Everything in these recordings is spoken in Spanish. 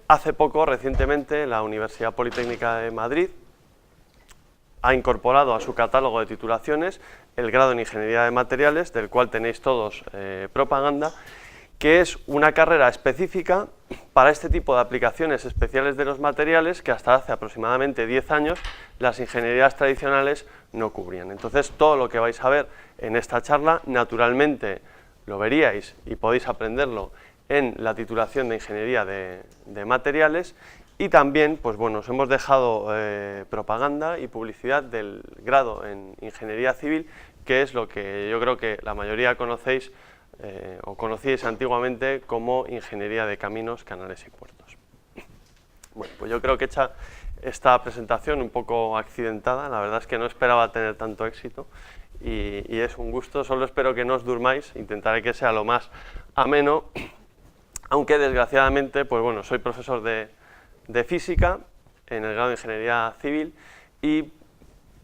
Hace poco, recientemente, la Universidad Politécnica de Madrid ha incorporado a su catálogo de titulaciones el grado en Ingeniería de Materiales, del cual tenéis todos propaganda, que es una carrera específica para este tipo de aplicaciones especiales de los materiales que hasta hace aproximadamente 10 años las ingenierías tradicionales no cubrían. Entonces, todo lo que vais a ver en esta charla, naturalmente lo veríais y podéis aprenderlo en la titulación de Ingeniería de Materiales, y también, pues bueno, os hemos dejado propaganda y publicidad del grado en Ingeniería Civil, que es lo que yo creo que la mayoría conocéis o conocíais antiguamente como Ingeniería de Caminos, Canales y Puertos. Bueno, pues yo creo que hecha esta presentación un poco accidentada, la verdad es que no esperaba tener tanto éxito y es un gusto, solo espero que no os durmáis, intentaré que sea lo más ameno, aunque desgraciadamente, pues bueno, soy profesor de física en el grado de Ingeniería Civil y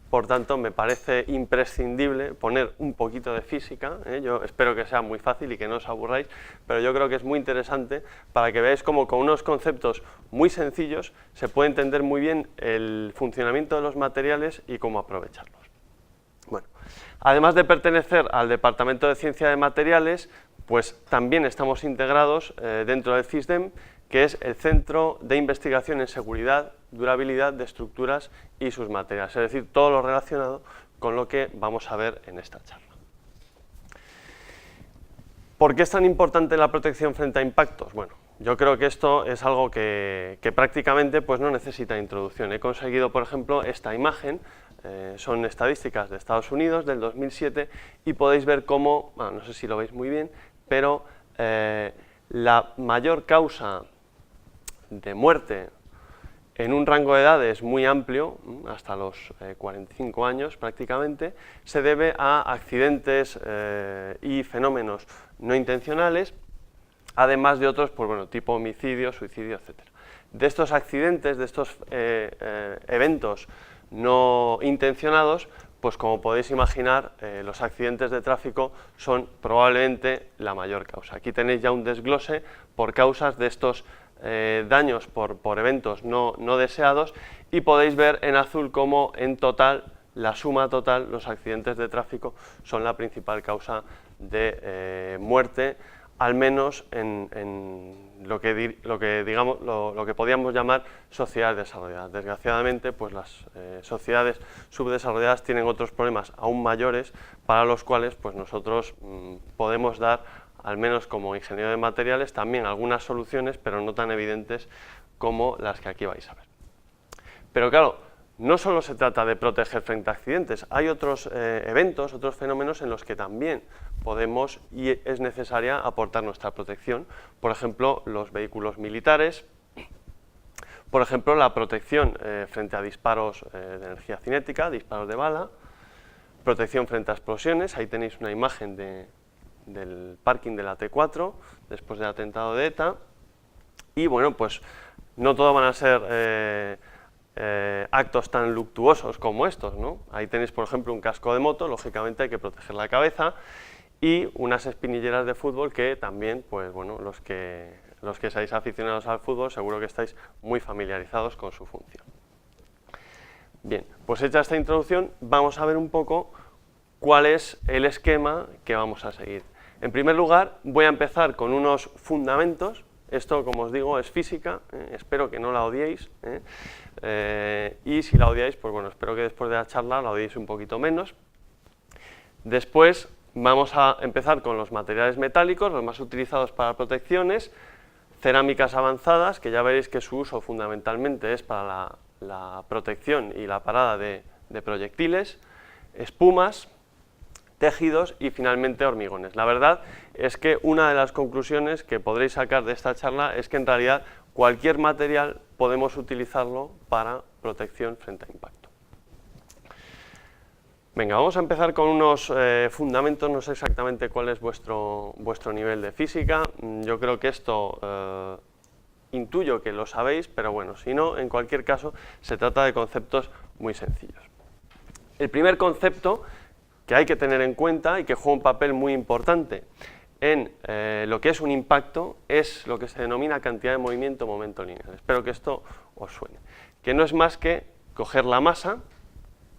por tanto me parece imprescindible poner un poquito de física, yo espero que sea muy fácil y que no os aburráis, pero yo creo que es muy interesante para que veáis cómo con unos conceptos muy sencillos se puede entender muy bien el funcionamiento de los materiales y cómo aprovecharlos. Bueno, además de pertenecer al Departamento de Ciencia de Materiales, pues también estamos integrados dentro del CISDEM, que es el Centro de Investigación en Seguridad, Durabilidad de Estructuras y sus materiales, es decir, todo lo relacionado con lo que vamos a ver en esta charla. ¿Por qué es tan importante la protección frente a impactos? Bueno, yo creo que esto es algo que prácticamente pues, no necesita introducción. He conseguido, por ejemplo, esta imagen, son estadísticas de Estados Unidos del 2007 y podéis ver cómo, bueno, no sé si lo veis muy bien, pero la mayor causa de muerte en un rango de edades muy amplio, hasta los 45 años prácticamente, se debe a accidentes y fenómenos no intencionales, además de otros, pues bueno, tipo homicidio, suicidio, etc. De estos accidentes, de estos eventos no intencionados, pues como podéis imaginar, los accidentes de tráfico son probablemente la mayor causa. Aquí tenéis ya un desglose por causas de estos daños por eventos no deseados y podéis ver en azul cómo en total, la suma total, los accidentes de tráfico son la principal causa de muerte, al menos en lo que podríamos llamar sociedades desarrolladas. Desgraciadamente, pues las sociedades subdesarrolladas tienen otros problemas aún mayores para los cuales pues nosotros podemos dar, al menos como ingeniero de materiales, también algunas soluciones, pero no tan evidentes como las que aquí vais a ver. Pero claro, no solo se trata de proteger frente a accidentes, hay otros eventos, otros fenómenos en los que también podemos y es necesaria aportar nuestra protección. Por ejemplo, los vehículos militares, por ejemplo, la protección frente a disparos de energía cinética, disparos de bala, protección frente a explosiones, ahí tenéis una imagen del parking de la T4 después del atentado de ETA, y bueno, pues no todo van a ser actos tan luctuosos como estos, ¿no? Ahí tenéis, por ejemplo, un casco de moto, lógicamente hay que proteger la cabeza, y unas espinilleras de fútbol que también, pues bueno, los que seáis aficionados al fútbol seguro que estáis muy familiarizados con su función. Bien, pues hecha esta introducción, vamos a ver un poco cuál es el esquema que vamos a seguir. En primer lugar, voy a empezar con unos fundamentos. Esto, como os digo, es física, espero que no la odiéis, y si la odiáis, pues bueno, espero que después de la charla la odiéis un poquito menos. Después vamos a empezar con los materiales metálicos, los más utilizados para protecciones, cerámicas avanzadas, que ya veréis que su uso fundamentalmente es para la protección y la parada de proyectiles, espumas, tejidos y finalmente hormigones. La verdad es que una de las conclusiones que podréis sacar de esta charla es que en realidad cualquier material podemos utilizarlo para protección frente a impacto. Venga, vamos a empezar con unos fundamentos, no sé exactamente cuál es vuestro nivel de física, yo creo que esto intuyo que lo sabéis, pero bueno, si no, en cualquier caso, se trata de conceptos muy sencillos. El primer concepto que hay que tener en cuenta y que juega un papel muy importante en lo que es un impacto es lo que se denomina cantidad de movimiento momento lineal. Espero que esto os suene. Que no es más que coger la masa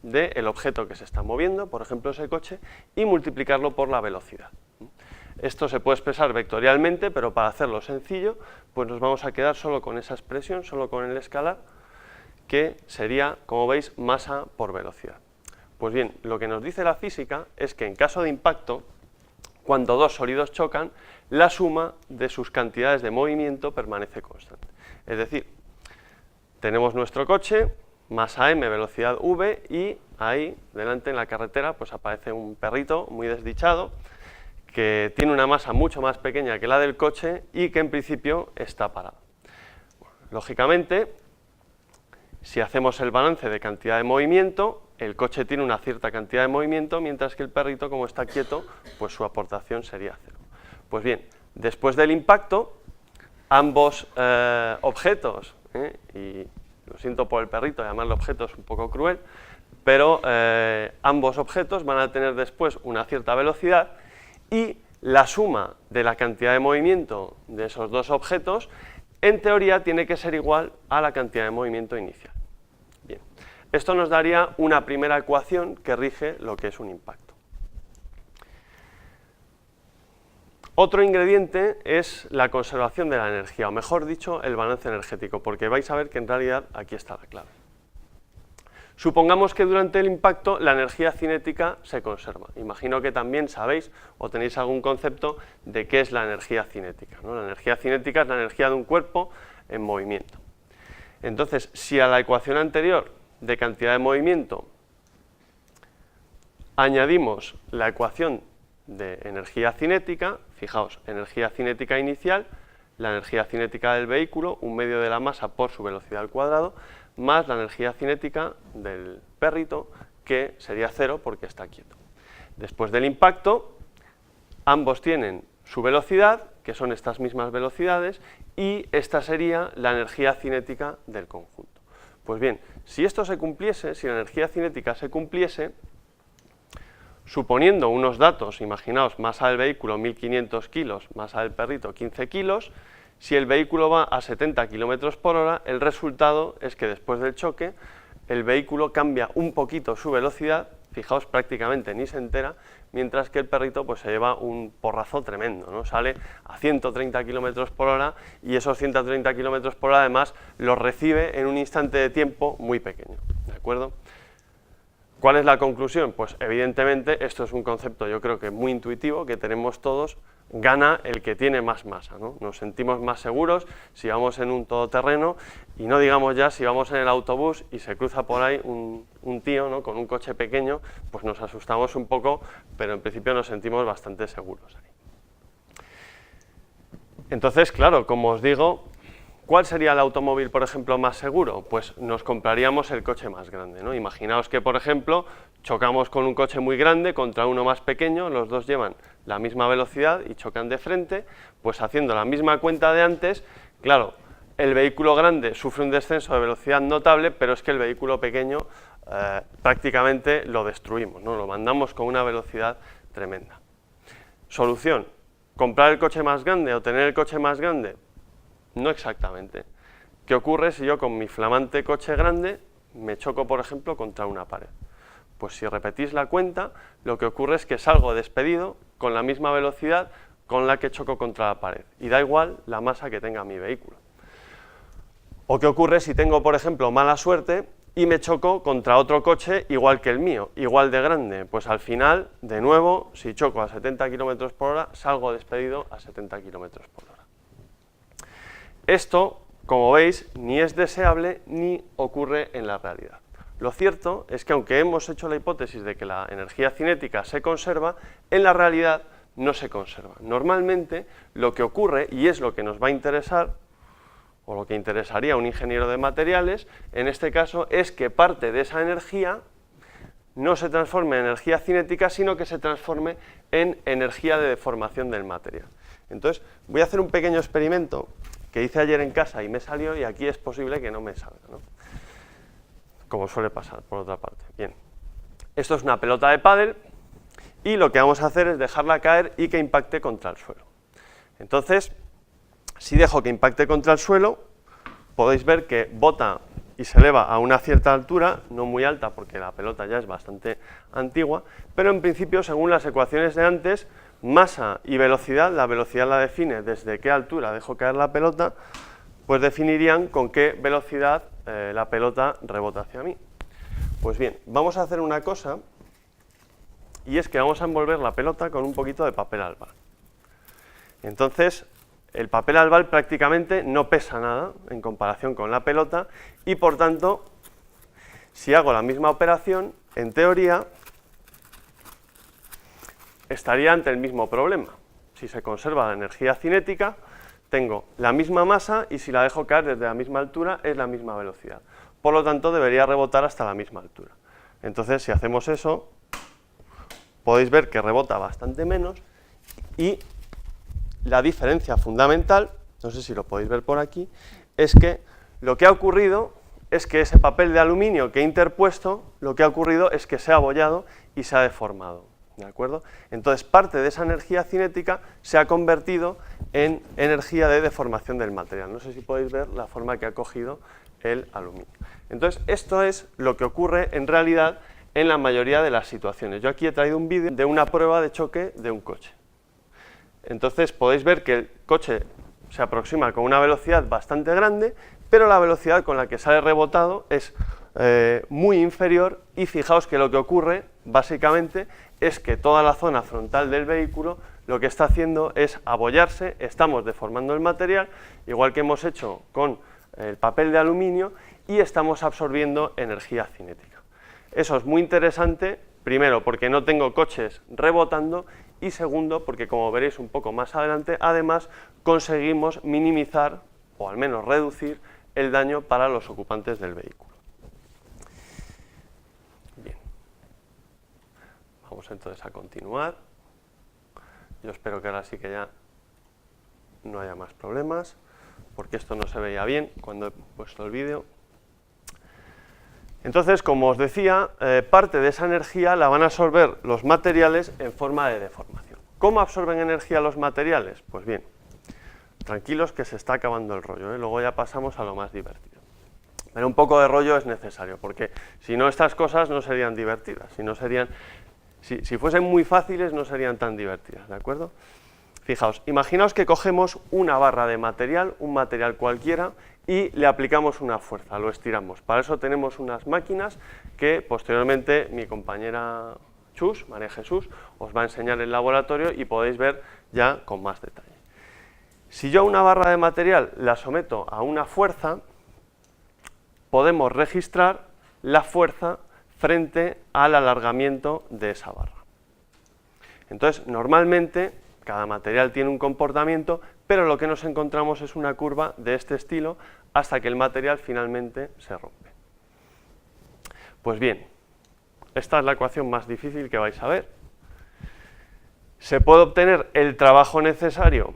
del objeto que se está moviendo, por ejemplo ese coche, y multiplicarlo por la velocidad. Esto se puede expresar vectorialmente, pero para hacerlo sencillo, pues nos vamos a quedar solo con esa expresión, solo con el escalar, que sería, como veis, masa por velocidad. Pues bien, lo que nos dice la física es que en caso de impacto, cuando dos sólidos chocan, la suma de sus cantidades de movimiento permanece constante. Es decir, tenemos nuestro coche, masa m, velocidad v, y ahí, delante en la carretera, pues aparece un perrito muy desdichado, que tiene una masa mucho más pequeña que la del coche y que en principio está parado. Lógicamente, si hacemos el balance de cantidad de movimiento, el coche tiene una cierta cantidad de movimiento, mientras que el perrito, como está quieto, pues su aportación sería cero. Pues bien, después del impacto, ambos objetos, y lo siento por el perrito, llamarlo objeto es un poco cruel, pero ambos objetos van a tener después una cierta velocidad y la suma de la cantidad de movimiento de esos dos objetos, en teoría, tiene que ser igual a la cantidad de movimiento inicial. Bien, esto nos daría una primera ecuación que rige lo que es un impacto. Otro ingrediente es la conservación de la energía, o mejor dicho, el balance energético, porque vais a ver que en realidad aquí está la clave. Supongamos que durante el impacto la energía cinética se conserva. Imagino que también sabéis o tenéis algún concepto de qué es la energía cinética, ¿no? La energía cinética es la energía de un cuerpo en movimiento. Entonces, si a la ecuación anterior de cantidad de movimiento añadimos la ecuación de energía cinética, fijaos, energía cinética inicial, la energía cinética del vehículo, un medio de la masa por su velocidad al cuadrado, más la energía cinética del perrito, que sería cero porque está quieto. Después del impacto, ambos tienen su velocidad, que son estas mismas velocidades, y esta sería la energía cinética del conjunto. Pues bien, si esto se cumpliese, si la energía cinética se cumpliese, suponiendo unos datos, imaginaos, masa del vehículo 1500 kilos, masa del perrito 15 kilos, si el vehículo va a 70 km por hora, el resultado es que después del choque el vehículo cambia un poquito su velocidad, fijaos, prácticamente ni se entera, mientras que el perrito pues se lleva un porrazo tremendo, ¿no? Sale a 130 km por hora y esos 130 km por hora además los recibe en un instante de tiempo muy pequeño, ¿de acuerdo? ¿Cuál es la conclusión? Pues evidentemente esto es un concepto yo creo que muy intuitivo, que tenemos todos, gana el que tiene más masa, ¿no? Nos sentimos más seguros si vamos en un todoterreno y no digamos ya si vamos en el autobús y se cruza por ahí un tío, ¿no?, con un coche pequeño, pues nos asustamos un poco, pero en principio nos sentimos bastante seguros ahí. Entonces, claro, como os digo, ¿cuál sería el automóvil, por ejemplo, más seguro? Pues nos compraríamos el coche más grande, ¿no? Imaginaos que, por ejemplo, chocamos con un coche muy grande contra uno más pequeño, los dos llevan la misma velocidad y chocan de frente, pues haciendo la misma cuenta de antes, claro, el vehículo grande sufre un descenso de velocidad notable, pero es que el vehículo pequeño prácticamente lo destruimos, ¿no? Lo mandamos con una velocidad tremenda. Solución, ¿comprar el coche más grande o tener el coche más grande? No exactamente. ¿Qué ocurre si yo con mi flamante coche grande me choco, por ejemplo, contra una pared? Pues si repetís la cuenta, lo que ocurre es que salgo despedido con la misma velocidad con la que choco contra la pared, y da igual la masa que tenga mi vehículo. ¿O qué ocurre si tengo, por ejemplo, mala suerte y me choco contra otro coche igual que el mío, igual de grande? Pues al final, de nuevo, si choco a 70 km por hora, salgo despedido a 70 km por hora. Esto, como veis, ni es deseable ni ocurre en la realidad. Lo cierto es que aunque hemos hecho la hipótesis de que la energía cinética se conserva, en la realidad no se conserva. Normalmente lo que ocurre, y es lo que nos va a interesar, o lo que interesaría a un ingeniero de materiales, en este caso es que parte de esa energía no se transforme en energía cinética, sino que se transforme en energía de deformación del material. Entonces, voy a hacer un pequeño experimento que hice ayer en casa y me salió, y aquí es posible que no me salga, ¿no?, como suele pasar, por otra parte. Bien, esto es una pelota de pádel y lo que vamos a hacer es dejarla caer y que impacte contra el suelo. Entonces, si dejo que impacte contra el suelo, podéis ver que bota y se eleva a una cierta altura, no muy alta porque la pelota ya es bastante antigua, pero en principio, según las ecuaciones de antes, masa y velocidad, la velocidad la define desde qué altura dejo caer la pelota, pues definirían con qué velocidad la pelota rebota hacia mí. Pues bien, vamos a hacer una cosa, y es que vamos a envolver la pelota con un poquito de papel albal. Entonces, el papel albal prácticamente no pesa nada en comparación con la pelota, y por tanto, si hago la misma operación, en teoría, estaría ante el mismo problema. Si se conserva la energía cinética, tengo la misma masa y si la dejo caer desde la misma altura es la misma velocidad. Por lo tanto, debería rebotar hasta la misma altura. Entonces, si hacemos eso, podéis ver que rebota bastante menos y la diferencia fundamental, no sé si lo podéis ver por aquí, es que lo que ha ocurrido es que ese papel de aluminio que he interpuesto, lo que ha ocurrido es que se ha abollado y se ha deformado. ¿De acuerdo? Entonces, parte de esa energía cinética se ha convertido en energía de deformación del material. No sé si podéis ver la forma que ha cogido el aluminio. Entonces, esto es lo que ocurre en realidad en la mayoría de las situaciones. Yo aquí he traído un vídeo de una prueba de choque de un coche. Entonces, podéis ver que el coche se aproxima con una velocidad bastante grande, pero la velocidad con la que sale rebotado es muy inferior, y fijaos que lo que ocurre básicamente es que toda la zona frontal del vehículo lo que está haciendo es abollarse, estamos deformando el material, igual que hemos hecho con el papel de aluminio, y estamos absorbiendo energía cinética. Eso es muy interesante, primero porque no tengo coches rebotando, y segundo porque, como veréis un poco más adelante, además conseguimos minimizar, o al menos reducir, el daño para los ocupantes del vehículo. Bien, vamos entonces a continuar. Yo espero que ahora sí que ya no haya más problemas, porque esto no se veía bien cuando he puesto el vídeo. Entonces, como os decía, parte de esa energía la van a absorber los materiales en forma de deformación. ¿Cómo absorben energía los materiales? Pues bien, tranquilos que se está acabando el rollo, ¿eh? Luego ya pasamos a lo más divertido. Pero un poco de rollo es necesario, porque si no, estas cosas no serían divertidas, si fuesen muy fáciles no serían tan divertidas, ¿de acuerdo? Fijaos, imaginaos que cogemos una barra de material, un material cualquiera, y le aplicamos una fuerza, lo estiramos. Para eso tenemos unas máquinas que posteriormente mi compañera Chus, María Jesús, os va a enseñar en el laboratorio y podéis ver ya con más detalle. Si yo a una barra de material la someto a una fuerza, podemos registrar la fuerza frente al alargamiento de esa barra. Entonces, normalmente, cada material tiene un comportamiento, pero lo que nos encontramos es una curva de este estilo hasta que el material finalmente se rompe. Pues bien, esta es la ecuación más difícil que vais a ver. Se puede obtener el trabajo necesario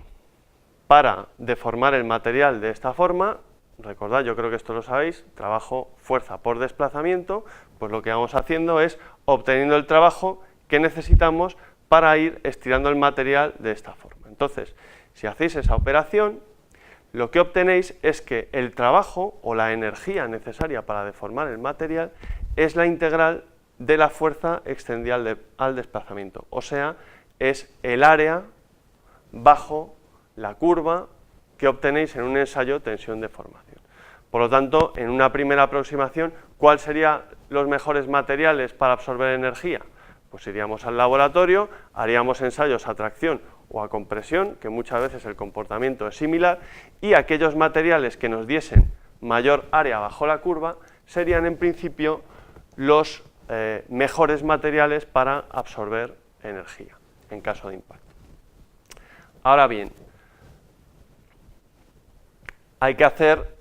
para deformar el material de esta forma. Recordad, yo creo que esto lo sabéis, trabajo, fuerza por desplazamiento, pues lo que vamos haciendo es obteniendo el trabajo que necesitamos para ir estirando el material de esta forma. Entonces, si hacéis esa operación, lo que obtenéis es que el trabajo o la energía necesaria para deformar el material es la integral de la fuerza extendida al desplazamiento, o sea, es el área bajo la curva que obtenéis en un ensayo tensión-deformación. Por lo tanto, en una primera aproximación, ¿cuáles serían los mejores materiales para absorber energía? Pues iríamos al laboratorio, haríamos ensayos a tracción o a compresión, que muchas veces el comportamiento es similar, y aquellos materiales que nos diesen mayor área bajo la curva serían en principio los mejores materiales para absorber energía en caso de impacto. Ahora bien, hay que hacer,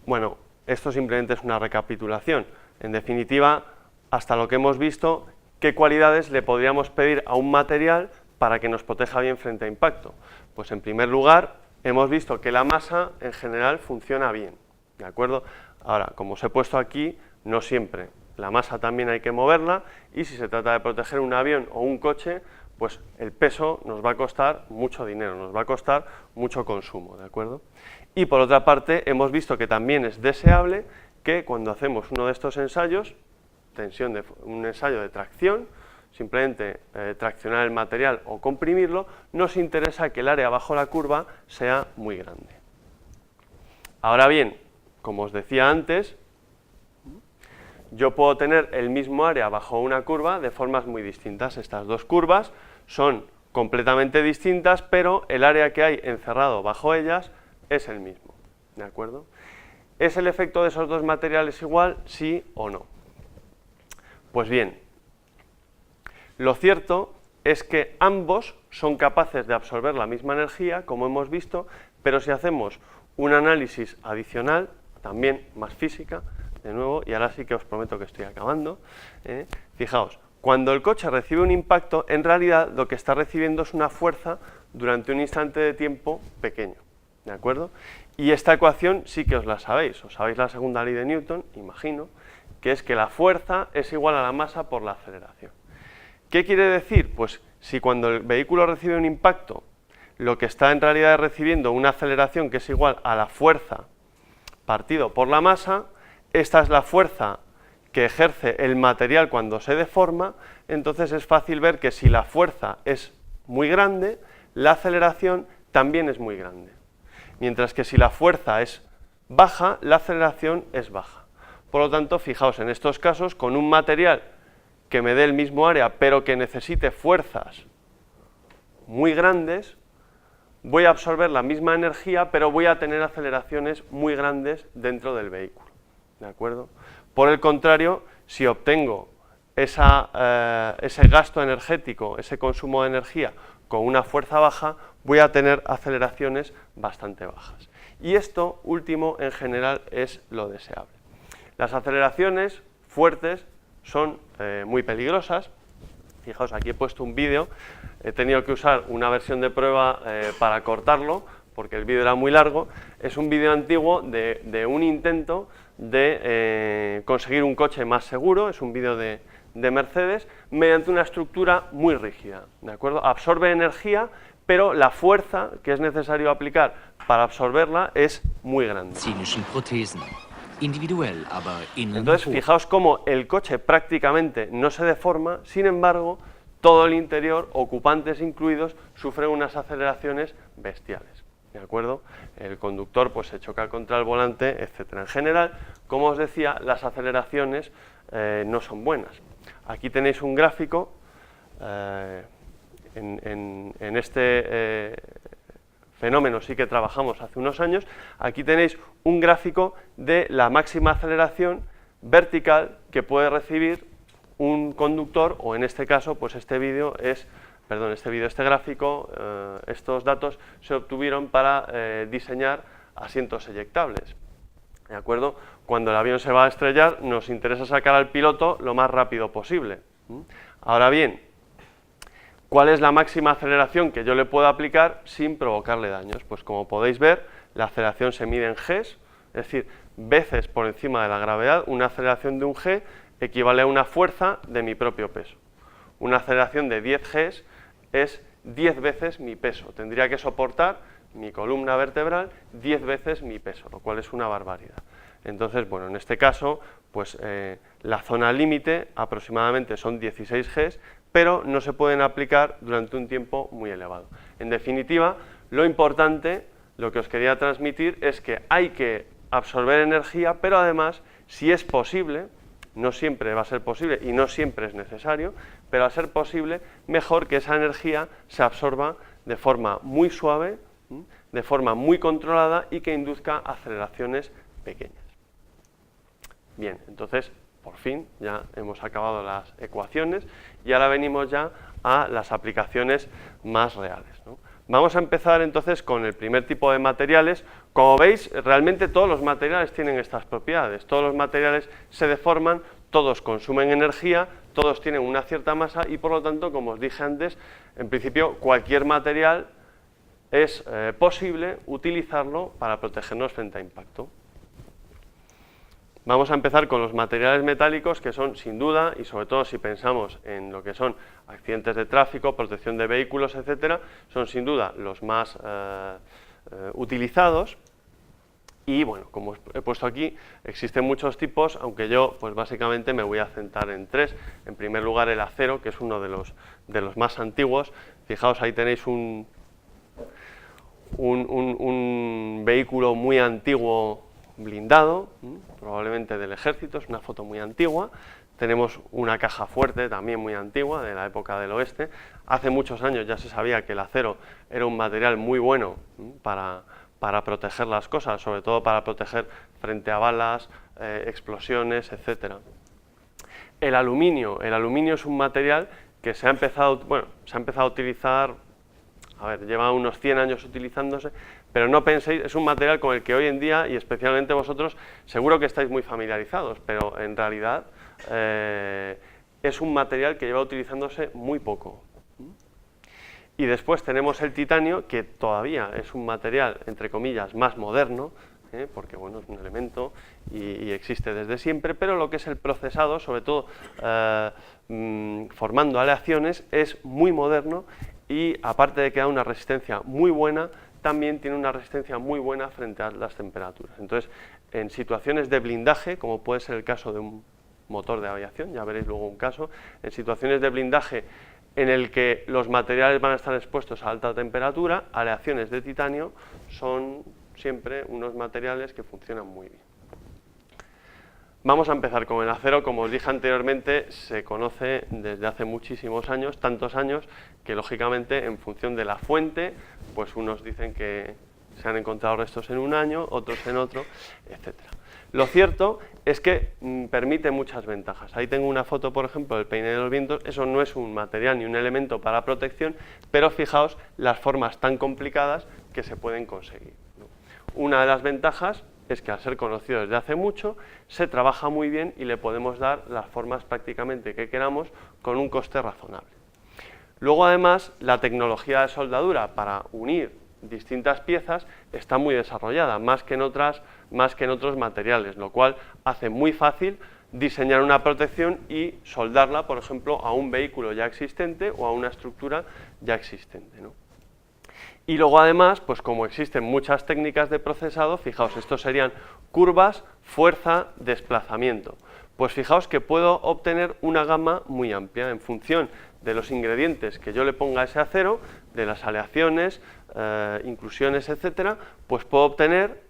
bueno, esto simplemente es una recapitulación. En definitiva, hasta lo que hemos visto, ¿qué cualidades le podríamos pedir a un material para que nos proteja bien frente a impacto? Pues en primer lugar, hemos visto que la masa en general funciona bien, ¿de acuerdo? Ahora, como os he puesto aquí, no siempre la masa también hay que moverla, y si se trata de proteger un avión o un coche, pues el peso nos va a costar mucho dinero, nos va a costar mucho consumo, ¿de acuerdo? Y por otra parte, hemos visto que también es deseable que cuando hacemos uno de estos ensayos, un ensayo de tracción, simplemente traccionar el material o comprimirlo, nos interesa que el área bajo la curva sea muy grande. Ahora bien, como os decía antes, yo puedo tener el mismo área bajo una curva de formas muy distintas. Estas dos curvas son completamente distintas, pero el área que hay encerrado bajo ellas es el mismo, ¿de acuerdo? ¿Es el efecto de esos dos materiales igual, sí o no? Pues bien, lo cierto es que ambos son capaces de absorber la misma energía, como hemos visto, pero si hacemos un análisis adicional, también más física, de nuevo, y ahora sí que os prometo que estoy acabando, fijaos, cuando el coche recibe un impacto, en realidad lo que está recibiendo es una fuerza durante un instante de tiempo pequeño, ¿de acuerdo? Y esta ecuación sí que os la sabéis, os sabéis la segunda ley de Newton, imagino, que es que la fuerza es igual a la masa por la aceleración. ¿Qué quiere decir? Pues si cuando el vehículo recibe un impacto, lo que está en realidad recibiendo una aceleración que es igual a la fuerza partido por la masa, esta es la fuerza que ejerce el material cuando se deforma, entonces es fácil ver que si la fuerza es muy grande, la aceleración también es muy grande. Mientras que si la fuerza es baja, la aceleración es baja. Por lo tanto, fijaos, en estos casos, con un material que me dé el mismo área, pero que necesite fuerzas muy grandes, voy a absorber la misma energía, pero voy a tener aceleraciones muy grandes dentro del vehículo, ¿de acuerdo? Por el contrario, si obtengo ese gasto energético, ese consumo de energía con una fuerza baja, voy a tener aceleraciones bastante bajas. Y esto último, en general, es lo deseable. Las aceleraciones fuertes son muy peligrosas. Fijaos, aquí he puesto un vídeo, he tenido que usar una versión de prueba para cortarlo, porque el vídeo era muy largo. Es un vídeo antiguo de un intento de conseguir un coche más seguro, es un vídeo de Mercedes, mediante una estructura muy rígida, ¿de acuerdo? Absorbe energía, pero la fuerza que es necesario aplicar para absorberla es muy grande. Entonces, fijaos cómo el coche prácticamente no se deforma, sin embargo, todo el interior, ocupantes incluidos, sufren unas aceleraciones bestiales, ¿de acuerdo? El conductor pues se choca contra el volante, etc. En general, como os decía, las aceleraciones no son buenas. Aquí tenéis un gráfico, en este fenómeno sí que trabajamos hace unos años. Aquí tenéis un gráfico de la máxima aceleración vertical que puede recibir un conductor, o en este caso, pues este gráfico, estos datos se obtuvieron para diseñar asientos eyectables, ¿de acuerdo? Cuando el avión se va a estrellar, nos interesa sacar al piloto lo más rápido posible. Ahora bien, ¿cuál es la máxima aceleración que yo le puedo aplicar sin provocarle daños? Pues como podéis ver, la aceleración se mide en Gs, es decir, veces por encima de la gravedad. Una aceleración de un G equivale a una fuerza de mi propio peso. Una aceleración de 10 Gs es 10 veces mi peso. Tendría que soportar mi columna vertebral 10 veces mi peso, lo cual es una barbaridad. Entonces, bueno, en este caso, pues la zona límite aproximadamente son 16 Gs, pero no se pueden aplicar durante un tiempo muy elevado. En definitiva, lo importante, lo que os quería transmitir, es que hay que absorber energía, pero además, si es posible, no siempre va a ser posible y no siempre es necesario, pero a ser posible, mejor que esa energía se absorba de forma muy suave, de forma muy controlada y que induzca aceleraciones pequeñas. Bien, entonces, por fin, ya hemos acabado las ecuaciones y ahora venimos ya a las aplicaciones más reales, ¿no? Vamos a empezar entonces con el primer tipo de materiales. Como veis, realmente todos los materiales tienen estas propiedades. Todos los materiales se deforman, todos consumen energía, todos tienen una cierta masa y por lo tanto, como os dije antes, en principio cualquier material es posible utilizarlo para protegernos frente a impacto. Vamos a empezar con los materiales metálicos, que son sin duda, y sobre todo si pensamos en lo que son accidentes de tráfico, protección de vehículos, etcétera, son sin duda los más utilizados. Y bueno, como he puesto aquí, existen muchos tipos, aunque yo pues básicamente me voy a centrar en tres. En primer lugar, el acero, que es uno de los más antiguos. Fijaos, ahí tenéis un vehículo muy antiguo blindado, probablemente del ejército, es una foto muy antigua. Tenemos una caja fuerte también muy antigua, de la época del oeste. Hace muchos años ya se sabía que el acero era un material muy bueno para proteger las cosas, sobre todo para proteger frente a balas, explosiones, etc. El aluminio es un material que se ha empezado a utilizar, lleva unos 100 años utilizándose, pero no penséis, es un material con el que hoy en día, y especialmente vosotros, seguro que estáis muy familiarizados, pero en realidad es un material que lleva utilizándose muy poco. Y después tenemos el titanio, que todavía es un material, entre comillas, más moderno, porque bueno, es un elemento y existe desde siempre, pero lo que es el procesado, sobre todo formando aleaciones, es muy moderno y aparte de que da una resistencia muy buena, también tiene una resistencia muy buena frente a las temperaturas. Entonces, en situaciones de blindaje, como puede ser el caso de un motor de aviación, ya veréis luego un caso, en situaciones de blindaje en el que los materiales van a estar expuestos a alta temperatura, aleaciones de titanio son siempre unos materiales que funcionan muy bien. Vamos a empezar con el acero. Como os dije anteriormente, se conoce desde hace muchísimos años, tantos años, que lógicamente en función de la fuente, pues unos dicen que se han encontrado restos en un año, otros en otro, etc. Lo cierto es que permite muchas ventajas. Ahí tengo una foto, por ejemplo, del peine de los vientos. Eso no es un material ni un elemento para protección, pero fijaos las formas tan complicadas que se pueden conseguir, ¿no? Una de las ventajas es que al ser conocido desde hace mucho, se trabaja muy bien y le podemos dar las formas prácticamente que queramos con un coste razonable. Luego además, la tecnología de soldadura para unir distintas piezas está muy desarrollada, más que en otros materiales, lo cual hace muy fácil diseñar una protección y soldarla, por ejemplo, a un vehículo ya existente o a una estructura ya existente, ¿no? Y luego además, pues como existen muchas técnicas de procesado, fijaos, estos serían curvas, fuerza, desplazamiento. Pues fijaos que puedo obtener una gama muy amplia en función de los ingredientes que yo le ponga a ese acero, de las aleaciones, inclusiones, etcétera, pues puedo obtener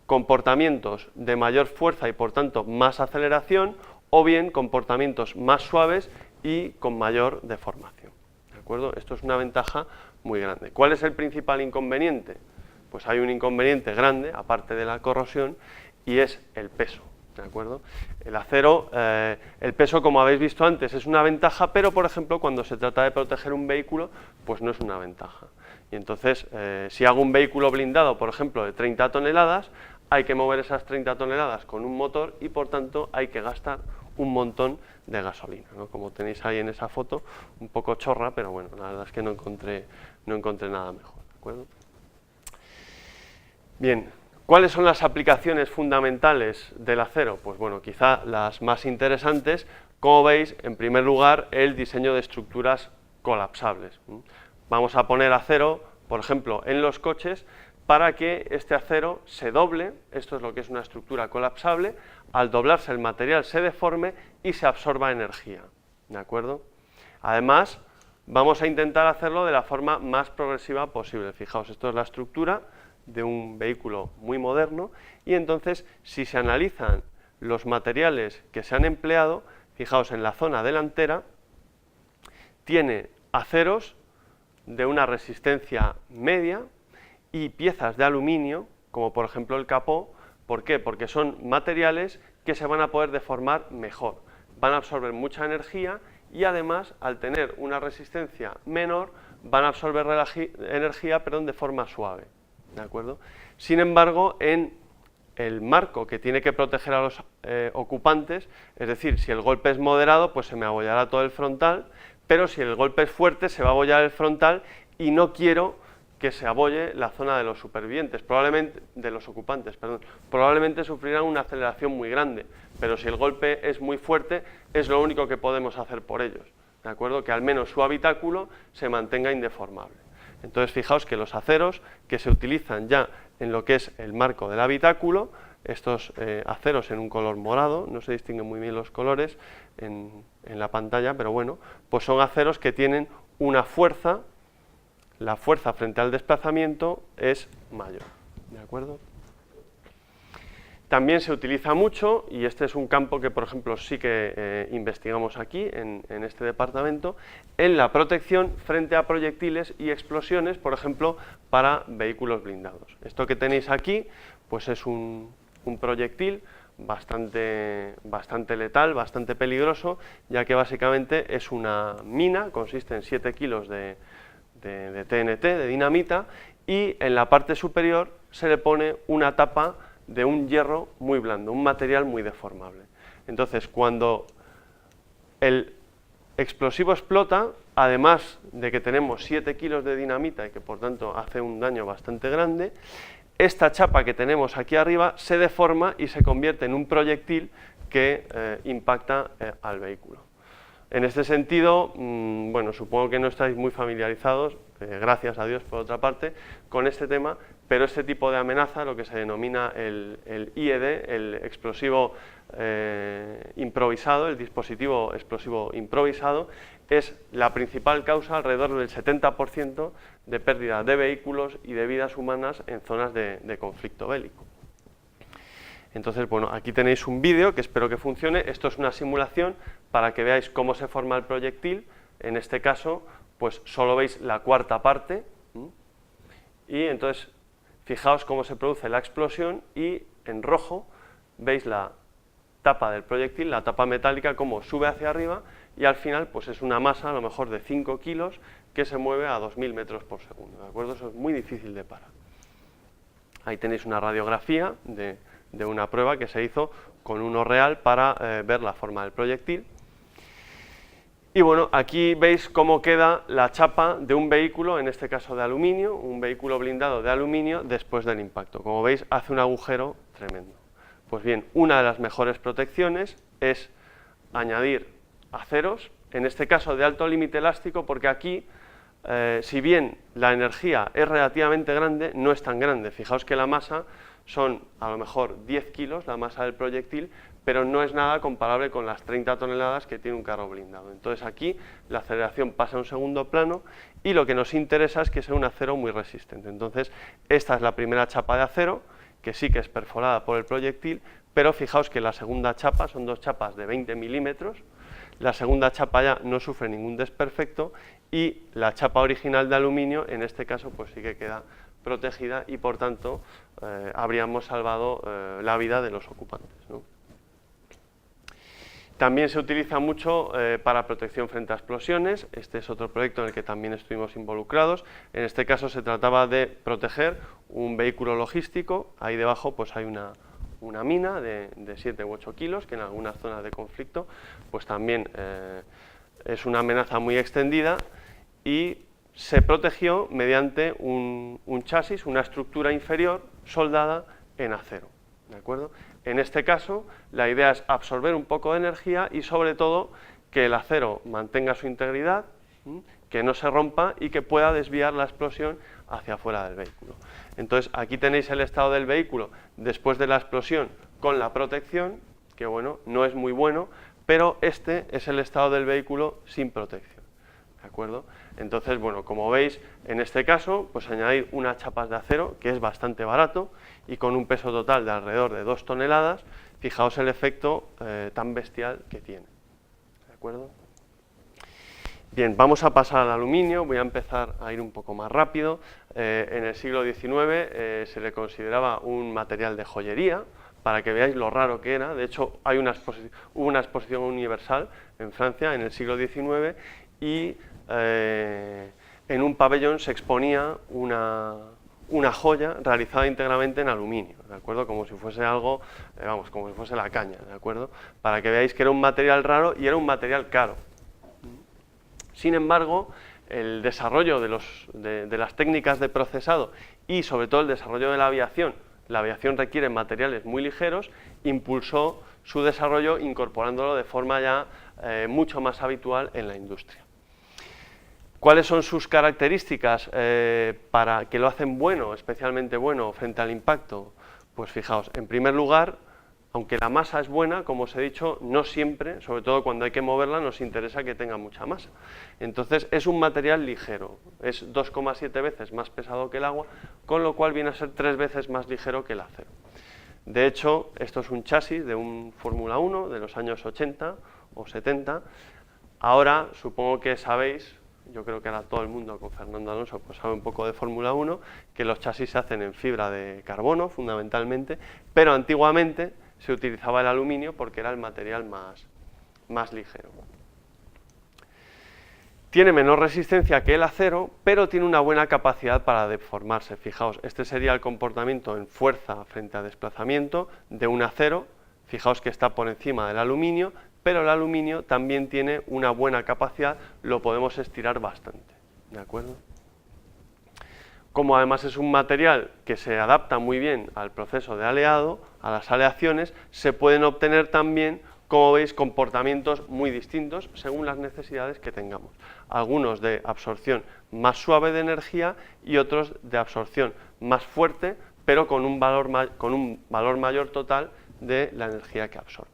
comportamientos de mayor fuerza y por tanto más aceleración, o bien comportamientos más suaves y con mayor deformación. ¿De acuerdo? Esto es una ventaja muy grande. ¿Cuál es el principal inconveniente? Pues hay un inconveniente grande, aparte de la corrosión, y es el peso. ¿De acuerdo? El acero, el peso, como habéis visto antes, es una ventaja, pero por ejemplo cuando se trata de proteger un vehículo, pues no es una ventaja. Y entonces, si hago un vehículo blindado, por ejemplo, de 30 toneladas, hay que mover esas 30 toneladas con un motor y por tanto hay que gastar un montón de gasolina, ¿no? Como tenéis ahí en esa foto, un poco chorra, pero bueno, la verdad es que no encontré nada mejor. ¿De acuerdo? Bien. ¿Cuáles son las aplicaciones fundamentales del acero? Pues bueno, quizá las más interesantes, como veis, en primer lugar, el diseño de estructuras colapsables. Vamos a poner acero, por ejemplo, en los coches, para que este acero se doble, esto es lo que es una estructura colapsable, al doblarse el material se deforme y se absorba energía, ¿de acuerdo? Además, vamos a intentar hacerlo de la forma más progresiva posible. Fijaos, esto es la estructura de un vehículo muy moderno y entonces si se analizan los materiales que se han empleado, fijaos, en la zona delantera tiene aceros de una resistencia media y piezas de aluminio, como por ejemplo el capó. ¿Por qué? Porque son materiales que se van a poder deformar mejor, van a absorber mucha energía y además, al tener una resistencia menor, van a absorber energía de forma suave. ¿De acuerdo? Sin embargo, en el marco que tiene que proteger a los ocupantes, es decir, si el golpe es moderado, pues se me abollará todo el frontal, pero si el golpe es fuerte, se va a abollar el frontal y no quiero que se abolle la zona de los supervivientes, probablemente, de los ocupantes, perdón, probablemente sufrirán una aceleración muy grande, pero si el golpe es muy fuerte, es lo único que podemos hacer por ellos, ¿de acuerdo? Que al menos su habitáculo se mantenga indeformable. Entonces, fijaos que los aceros que se utilizan ya en lo que es el marco del habitáculo, estos aceros en un color morado, no se distinguen muy bien los colores en la pantalla, pero bueno, pues son aceros que tienen una fuerza. La fuerza frente al desplazamiento es mayor, ¿de acuerdo? También se utiliza mucho, y este es un campo que, por ejemplo, sí que investigamos aquí, en este departamento, en la protección frente a proyectiles y explosiones, por ejemplo, para vehículos blindados. Esto que tenéis aquí, pues es un proyectil bastante letal, bastante peligroso, ya que básicamente es una mina, consiste en 7 kilos de TNT, de dinamita, y en la parte superior se le pone una tapa de un hierro muy blando, un material muy deformable. Entonces, cuando el explosivo explota, además de que tenemos 7 kilos de dinamita y que por tanto hace un daño bastante grande, esta chapa que tenemos aquí arriba se deforma y se convierte en un proyectil que impacta al vehículo. En este sentido, bueno, supongo que no estáis muy familiarizados, gracias a Dios por otra parte, con este tema, pero este tipo de amenaza, lo que se denomina el IED, el explosivo improvisado, el dispositivo explosivo improvisado, es la principal causa, alrededor del 70% de pérdida de vehículos y de vidas humanas en zonas de conflicto bélico. Entonces, bueno, aquí tenéis un vídeo que espero que funcione. Esto es una simulación para que veáis cómo se forma el proyectil. En este caso, pues solo veis la cuarta parte. Y entonces, fijaos cómo se produce la explosión y en rojo veis la tapa del proyectil, la tapa metálica, cómo sube hacia arriba y al final pues es una masa a lo mejor de 5 kilos que se mueve a 2000 metros por segundo. ¿De acuerdo? Eso es muy difícil de parar. Ahí tenéis una radiografía de una prueba que se hizo con uno real para ver la forma del proyectil. Y bueno, aquí veis cómo queda la chapa de un vehículo, en este caso de aluminio, un vehículo blindado de aluminio después del impacto. Como veis, hace un agujero tremendo. Pues bien, una de las mejores protecciones es añadir aceros, en este caso de alto límite elástico, porque aquí, si bien la energía es relativamente grande, no es tan grande. Fijaos que la masa son a lo mejor 10 kilos, la masa del proyectil, pero no es nada comparable con las 30 toneladas que tiene un carro blindado. Entonces aquí la aceleración pasa a un segundo plano y lo que nos interesa es que sea un acero muy resistente. Entonces esta es la primera chapa de acero, que sí que es perforada por el proyectil, pero fijaos que la segunda chapa son dos chapas de 20 milímetros, la segunda chapa ya no sufre ningún desperfecto y la chapa original de aluminio, en este caso, pues sí que queda protegida y por tanto habríamos salvado la vida de los ocupantes, ¿no? También se utiliza mucho para protección frente a explosiones. Este es otro proyecto en el que también estuvimos involucrados. En este caso se trataba de proteger un vehículo logístico. Ahí debajo pues hay una mina de 7 u 8 kilos, que en algunas zonas de conflicto pues también es una amenaza muy extendida, y se protegió mediante un chasis, una estructura inferior soldada en acero, ¿de acuerdo? En este caso, la idea es absorber un poco de energía y, sobre todo, que el acero mantenga su integridad, que no se rompa y que pueda desviar la explosión hacia afuera del vehículo. Entonces, aquí tenéis el estado del vehículo después de la explosión con la protección, que bueno, no es muy bueno, pero este es el estado del vehículo sin protección, ¿de acuerdo? Entonces, bueno, como veis, en este caso, pues añadir unas chapas de acero, que es bastante barato, y con un peso total de alrededor de 2 toneladas, fijaos el efecto tan bestial que tiene, ¿de acuerdo? Bien, vamos a pasar al aluminio, voy a empezar a ir un poco más rápido. En el siglo XIX se le consideraba un material de joyería, para que veáis lo raro que era. De hecho, hubo una exposición universal en Francia en el siglo XIX y en un pabellón se exponía una joya realizada íntegramente en aluminio, ¿de acuerdo? Como si fuese algo, vamos, como si fuese la caña, ¿de acuerdo? Para que veáis que era un material raro y era un material caro. Sin embargo, el desarrollo de las técnicas de procesado y sobre todo el desarrollo de la aviación requiere materiales muy ligeros, impulsó su desarrollo incorporándolo de forma ya mucho más habitual en la industria. ¿Cuáles son sus características para que lo hacen bueno, especialmente bueno frente al impacto? Pues fijaos, en primer lugar, aunque la masa es buena, como os he dicho, no siempre, sobre todo cuando hay que moverla, nos interesa que tenga mucha masa. Entonces es un material ligero, es 2,7 veces más pesado que el agua, con lo cual viene a ser 3 veces más ligero que el acero. De hecho, esto es un chasis de un Fórmula 1 de los años 80 o 70. Ahora, supongo que sabéis, yo creo que ahora todo el mundo con Fernando Alonso pues sabe un poco de Fórmula 1, que los chasis se hacen en fibra de carbono fundamentalmente, pero antiguamente se utilizaba el aluminio porque era el material más ligero. Tiene menor resistencia que el acero, pero tiene una buena capacidad para deformarse. Fijaos, este sería el comportamiento en fuerza frente a desplazamiento de un acero. Fijaos que está por encima del aluminio, pero el aluminio también tiene una buena capacidad, lo podemos estirar bastante, ¿de acuerdo? Como además es un material que se adapta muy bien al proceso de aleado, a las aleaciones, se pueden obtener también, como veis, comportamientos muy distintos según las necesidades que tengamos. Algunos de absorción más suave de energía y otros de absorción más fuerte, pero con un valor mayor total de la energía que absorbe.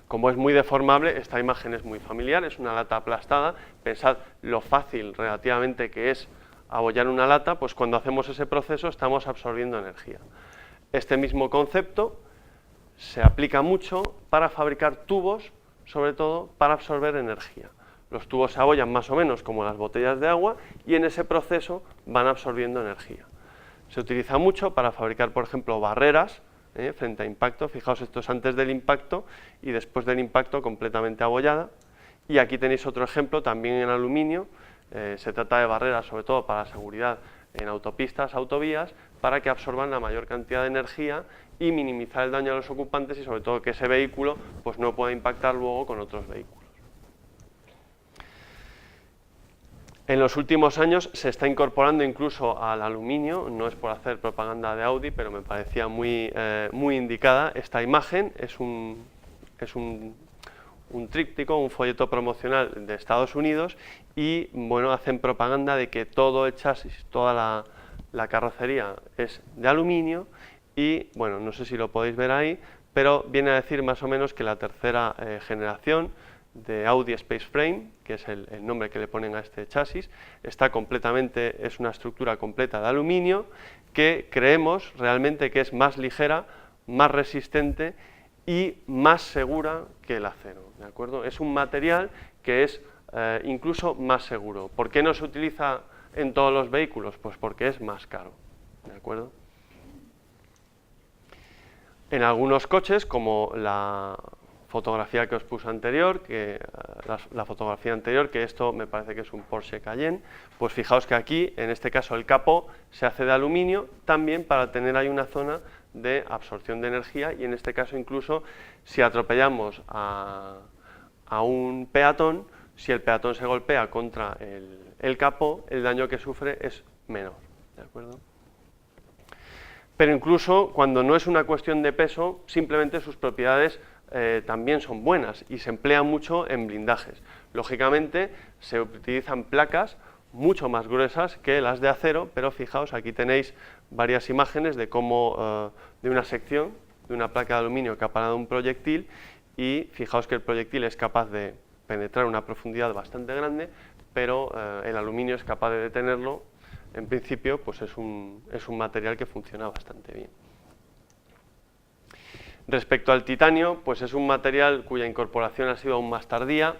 Como es muy deformable, esta imagen es muy familiar, es una lata aplastada. Pensad lo fácil relativamente que es abollar una lata, pues cuando hacemos ese proceso estamos absorbiendo energía. Este mismo concepto se aplica mucho para fabricar tubos, sobre todo para absorber energía. Los tubos se abollan más o menos como las botellas de agua y en ese proceso van absorbiendo energía. Se utiliza mucho para fabricar, por ejemplo, barreras frente a impacto. Fijaos, esto es antes del impacto y después del impacto completamente abollada. Y aquí tenéis otro ejemplo, también en aluminio. Se trata de barreras, sobre todo para la seguridad en autopistas, autovías, para que absorban la mayor cantidad de energía y minimizar el daño a los ocupantes y sobre todo que ese vehículo pues, no pueda impactar luego con otros vehículos. En los últimos años se está incorporando incluso al aluminio, no es por hacer propaganda de Audi, pero me parecía muy indicada esta imagen. Es un tríptico, un folleto promocional de Estados Unidos y bueno, hacen propaganda de que todo el chasis, toda la carrocería es de aluminio y bueno, no sé si lo podéis ver ahí, pero viene a decir más o menos que la tercera generación de Audi Space Frame, que es el nombre que le ponen a este chasis, es una estructura completa de aluminio que creemos realmente que es más ligera, más resistente y más segura que el acero, ¿de acuerdo? Es un material que es incluso más seguro. ¿Por qué no se utiliza en todos los vehículos? Pues porque es más caro, ¿de acuerdo? En algunos coches, como la fotografía que os puse anterior, la fotografía anterior, que esto me parece que es un Porsche Cayenne, pues fijaos que aquí, en este caso el capó, se hace de aluminio también para tener ahí una zona de absorción de energía y en este caso incluso si atropellamos a un peatón, si el peatón se golpea contra el capó, el daño que sufre es menor, ¿de acuerdo? Pero incluso cuando no es una cuestión de peso, simplemente sus propiedades también son buenas y se emplean mucho en blindajes. Lógicamente se utilizan placas mucho más gruesas que las de acero, pero fijaos, aquí tenéis varias imágenes de cómo, de una sección de una placa de aluminio que ha parado un proyectil y fijaos que el proyectil es capaz de penetrar a una profundidad bastante grande, pero el aluminio es capaz de detenerlo. En principio, pues es un material que funciona bastante bien. Respecto al titanio, pues es un material cuya incorporación ha sido aún más tardía,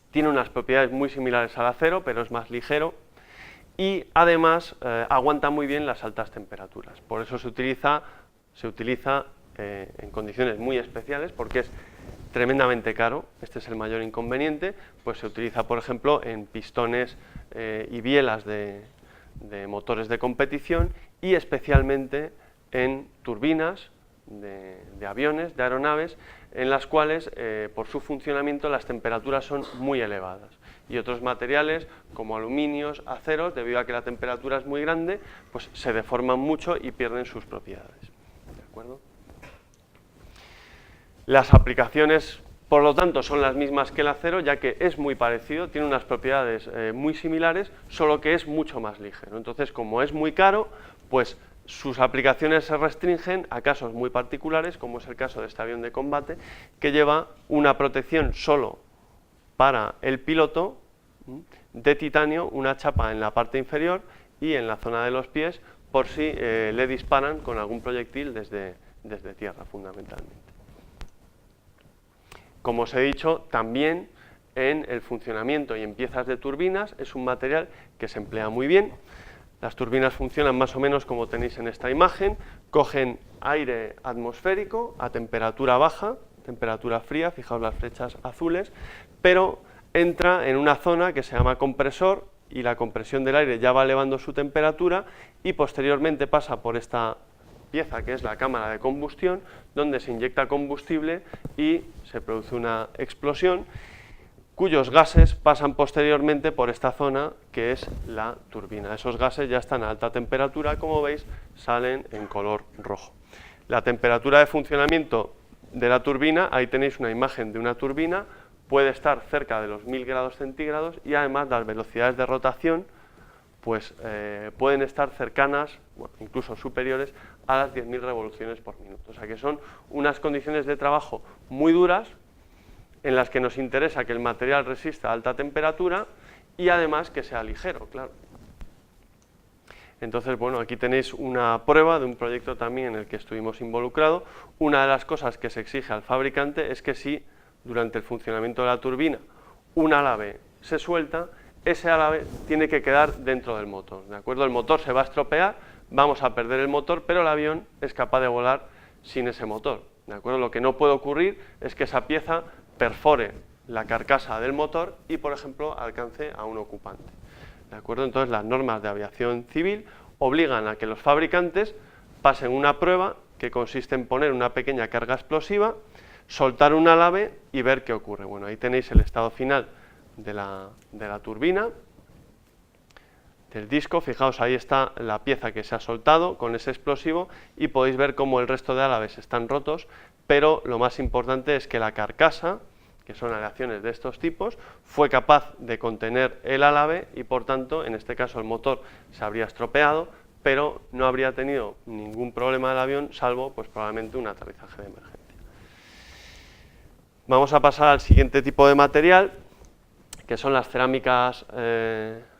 tiene unas propiedades muy similares al acero, pero es más ligero y además aguanta muy bien las altas temperaturas. Por eso se utiliza en condiciones muy especiales, porque es tremendamente caro, este es el mayor inconveniente, pues se utiliza, por ejemplo, en pistones y bielas de motores de competición y especialmente en turbinas de aviones, de aeronaves, en las cuales por su funcionamiento las temperaturas son muy elevadas y otros materiales como aluminios, aceros, debido a que la temperatura es muy grande, pues se deforman mucho y pierden sus propiedades. ¿De acuerdo? Las aplicaciones, por lo tanto, son las mismas que el acero, ya que es muy parecido, tiene unas propiedades muy similares, solo que es mucho más ligero. Entonces, como es muy caro, pues sus aplicaciones se restringen a casos muy particulares, como es el caso de este avión de combate, que lleva una protección solo para el piloto de titanio, una chapa en la parte inferior y en la zona de los pies, por si le disparan con algún proyectil desde tierra, fundamentalmente. Como os he dicho, también en el funcionamiento y en piezas de turbinas es un material que se emplea muy bien. Las turbinas funcionan más o menos como tenéis en esta imagen, cogen aire atmosférico a temperatura baja, temperatura fría, fijaos las flechas azules, pero entra en una zona que se llama compresor y la compresión del aire ya va elevando su temperatura y posteriormente pasa por esta pieza que es la cámara de combustión, donde se inyecta combustible y se produce una explosión, cuyos gases pasan posteriormente por esta zona que es la turbina. Esos gases ya están a alta temperatura, como veis, salen en color rojo. La temperatura de funcionamiento de la turbina, ahí tenéis una imagen de una turbina, puede estar cerca de los 1000 grados centígrados y además las velocidades de rotación pues, pueden estar cercanas, bueno, incluso superiores a las 10.000 revoluciones por minuto. O sea que son unas condiciones de trabajo muy duras, en las que nos interesa que el material resista a alta temperatura y además que sea ligero, claro. Entonces, bueno, aquí tenéis una prueba de un proyecto también en el que estuvimos involucrados. Una de las cosas que se exige al fabricante es que si durante el funcionamiento de la turbina un álave se suelta, ese álave tiene que quedar dentro del motor, ¿de acuerdo? El motor se va a estropear, vamos a perder el motor, pero el avión es capaz de volar sin ese motor, ¿de acuerdo? Lo que no puede ocurrir es que esa pieza perfore la carcasa del motor y, por ejemplo, alcance a un ocupante. ¿De acuerdo? Entonces, las normas de aviación civil obligan a que los fabricantes pasen una prueba que consiste en poner una pequeña carga explosiva, soltar un álave y ver qué ocurre. Bueno, ahí tenéis el estado final de la turbina, del disco. Fijaos, ahí está la pieza que se ha soltado con ese explosivo y podéis ver cómo el resto de álaves están rotos, pero lo más importante es que la carcasa, que son aleaciones de estos tipos, fue capaz de contener el álave y, por tanto, en este caso el motor se habría estropeado, pero no habría tenido ningún problema el avión, salvo pues probablemente un aterrizaje de emergencia. Vamos a pasar al siguiente tipo de material, que son las cerámicas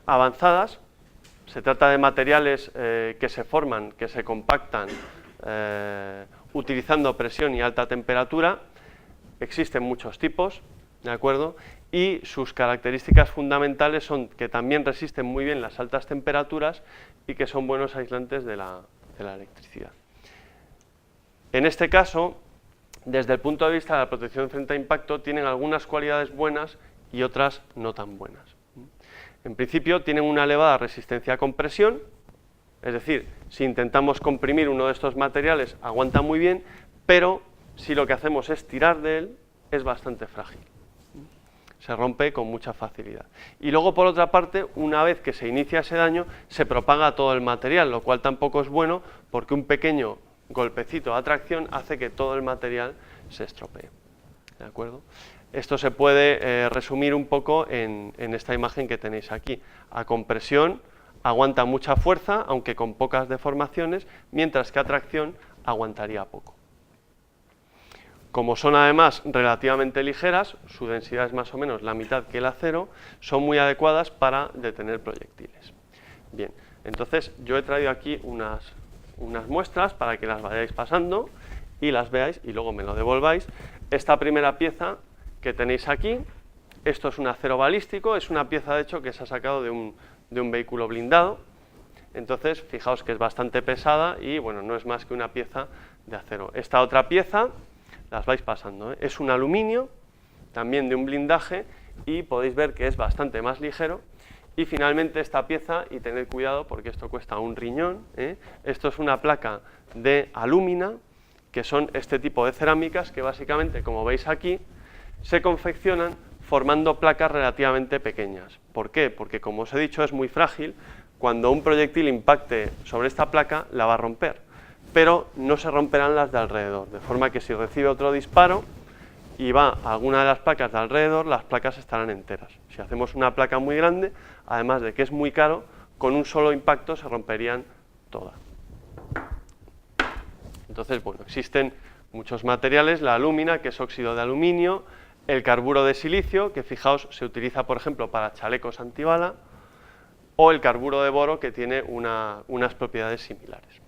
avanzadas. Se trata de materiales que se forman, que se compactan utilizando presión y alta temperatura. Existen muchos tipos, ¿de acuerdo? Y sus características fundamentales son que también resisten muy bien las altas temperaturas y que son buenos aislantes de la electricidad. En este caso, desde el punto de vista de la protección frente a impacto, tienen algunas cualidades buenas y otras no tan buenas. En principio, tienen una elevada resistencia a compresión, es decir, si intentamos comprimir uno de estos materiales, aguanta muy bien, pero si lo que hacemos es tirar de él, es bastante frágil. Se rompe con mucha facilidad. Y luego, por otra parte, una vez que se inicia ese daño, se propaga a todo el material, lo cual tampoco es bueno, porque un pequeño golpecito de atracción hace que todo el material se estropee. ¿De acuerdo? Esto se puede resumir un poco en esta imagen que tenéis aquí. A compresión aguanta mucha fuerza, aunque con pocas deformaciones, mientras que a tracción aguantaría poco. Como son además relativamente ligeras, su densidad es más o menos la mitad que el acero, son muy adecuadas para detener proyectiles. Bien, entonces yo he traído aquí unas muestras para que las vayáis pasando y las veáis y luego me lo devolváis. Esta primera pieza que tenéis aquí, esto es un acero balístico, es una pieza de hecho que se ha sacado de un vehículo blindado. Entonces, fijaos que es bastante pesada y bueno, no es más que una pieza de acero. Esta otra pieza, las vais pasando, es un aluminio, también de un blindaje, y podéis ver que es bastante más ligero. Y finalmente esta pieza, y tened cuidado porque esto cuesta un riñón, esto es una placa de alúmina, que son este tipo de cerámicas que básicamente, como veis aquí, se confeccionan formando placas relativamente pequeñas. ¿Por qué? Porque, como os he dicho, es muy frágil. Cuando un proyectil impacte sobre esta placa, la va a romper, pero no se romperán las de alrededor, de forma que si recibe otro disparo y va a alguna de las placas de alrededor, las placas estarán enteras. Si hacemos una placa muy grande, además de que es muy caro, con un solo impacto se romperían todas. Entonces, bueno, existen muchos materiales, la alúmina, que es óxido de aluminio, el carburo de silicio, que fijaos, se utiliza, por ejemplo, para chalecos antibala, o el carburo de boro, que tiene unas propiedades similares.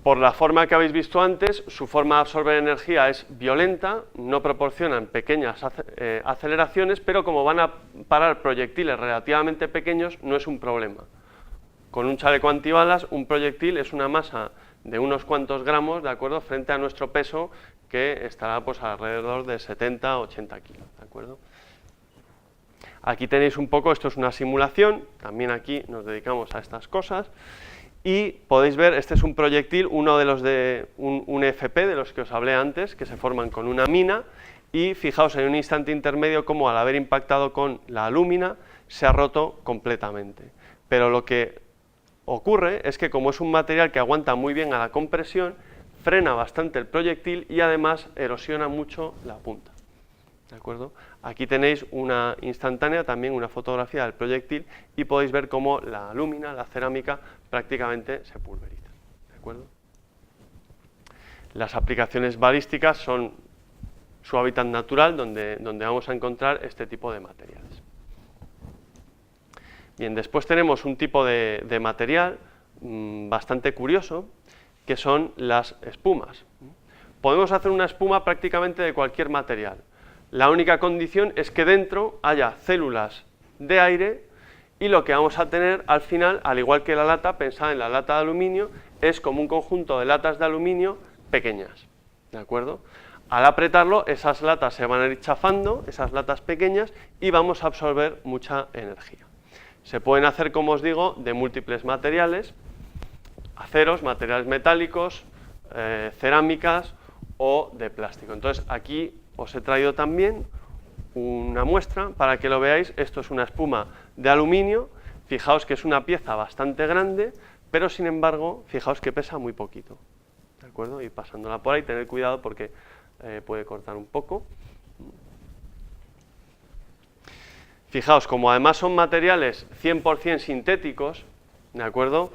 Por la forma que habéis visto antes, su forma de absorber energía es violenta, no proporcionan pequeñas aceleraciones, pero como van a parar proyectiles relativamente pequeños, no es un problema. Con un chaleco antibalas, un proyectil es una masa de unos cuantos gramos, ¿de acuerdo?, frente a nuestro peso, que estará pues alrededor de 70-80 kilos, ¿de acuerdo? Aquí tenéis un poco, esto es una simulación, también aquí nos dedicamos a estas cosas, y podéis ver, este es un proyectil, uno de los de un FP, de los que os hablé antes, que se forman con una mina, y fijaos en un instante intermedio como al haber impactado con la alúmina, se ha roto completamente. Pero lo que ocurre es que como es un material que aguanta muy bien a la compresión, frena bastante el proyectil y además erosiona mucho la punta. ¿De acuerdo? Aquí tenéis una instantánea, también una fotografía del proyectil, y podéis ver cómo la alúmina, la cerámica, prácticamente se pulveriza. ¿De acuerdo? Las aplicaciones balísticas son su hábitat natural, donde vamos a encontrar este tipo de materiales. Bien, después tenemos un tipo de material bastante curioso, que son las espumas. Podemos hacer una espuma prácticamente de cualquier material. La única condición es que dentro haya células de aire y lo que vamos a tener al final, al igual que la lata, pensad en la lata de aluminio, es como un conjunto de latas de aluminio pequeñas, ¿de acuerdo? Al apretarlo, esas latas se van a ir chafando, esas latas pequeñas, y vamos a absorber mucha energía. Se pueden hacer, como os digo, de múltiples materiales, aceros, materiales metálicos, cerámicas o de plástico. Entonces, aquí os he traído también una muestra para que lo veáis. Esto es una espuma de aluminio. Fijaos que es una pieza bastante grande, pero sin embargo, fijaos que pesa muy poquito. ¿De acuerdo? Y pasándola por ahí, tened cuidado porque puede cortar un poco. Fijaos, como además son materiales 100% sintéticos, ¿de acuerdo?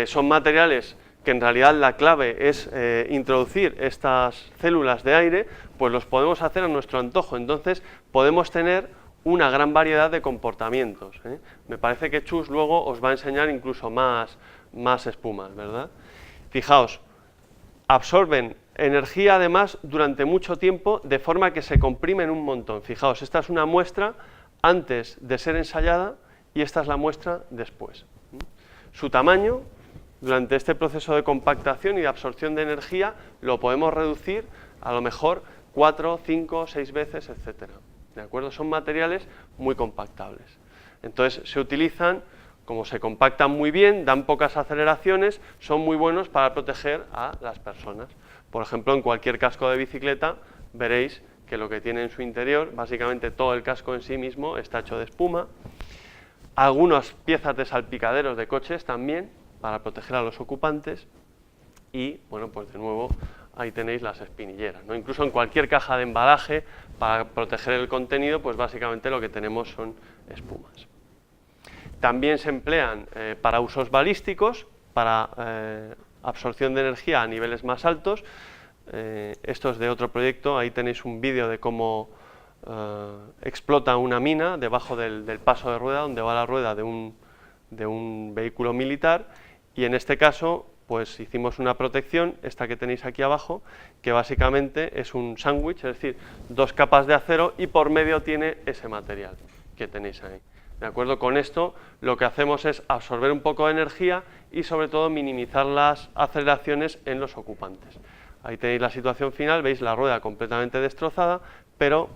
Son materiales que en realidad la clave es introducir estas células de aire, pues los podemos hacer a nuestro antojo. Entonces podemos tener una gran variedad de comportamientos, ¿eh? Me parece que Chus luego os va a enseñar incluso más espumas, ¿verdad? Fijaos, absorben energía además durante mucho tiempo, de forma que se comprimen un montón. Fijaos, esta es una muestra antes de ser ensayada y esta es la muestra después. Su tamaño durante este proceso de compactación y de absorción de energía lo podemos reducir a lo mejor 4, 5, 6 veces, etcétera. ¿De acuerdo? Son materiales muy compactables. Entonces se utilizan, como se compactan muy bien, dan pocas aceleraciones, son muy buenos para proteger a las personas. Por ejemplo, en cualquier casco de bicicleta veréis que lo que tiene en su interior, básicamente todo el casco en sí mismo está hecho de espuma. Algunas piezas de salpicaderos de coches también, para proteger a los ocupantes. Y, bueno, pues de nuevo, ahí tenéis las espinilleras, ¿no? Incluso en cualquier caja de embalaje, para proteger el contenido, pues básicamente lo que tenemos son espumas. También se emplean para usos balísticos, para absorción de energía a niveles más altos. Esto es de otro proyecto, ahí tenéis un vídeo de cómo explota una mina debajo del paso de rueda, donde va la rueda de un vehículo militar, y en este caso pues hicimos una protección, esta que tenéis aquí abajo, que básicamente es un sándwich, es decir, 2 capas de acero, y por medio tiene ese material que tenéis ahí. ¿De acuerdo? Con esto lo que hacemos es absorber un poco de energía y sobre todo minimizar las aceleraciones en los ocupantes. Ahí tenéis la situación final, veis la rueda completamente destrozada, pero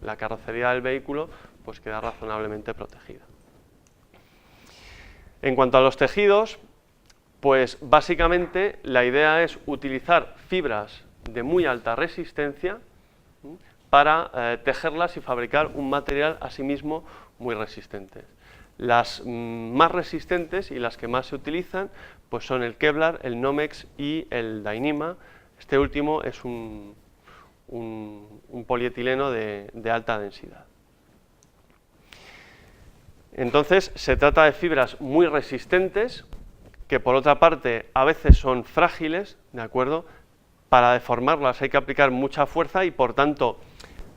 la carrocería del vehículo pues queda razonablemente protegida. En cuanto a los tejidos, pues básicamente la idea es utilizar fibras de muy alta resistencia para tejerlas y fabricar un material asimismo muy resistente. Las más resistentes y las que más se utilizan pues son el Kevlar, el Nomex y el Dyneema. Este último es un polietileno de alta densidad. Entonces, se trata de fibras muy resistentes, que por otra parte a veces son frágiles, ¿de acuerdo? Para deformarlas hay que aplicar mucha fuerza y por tanto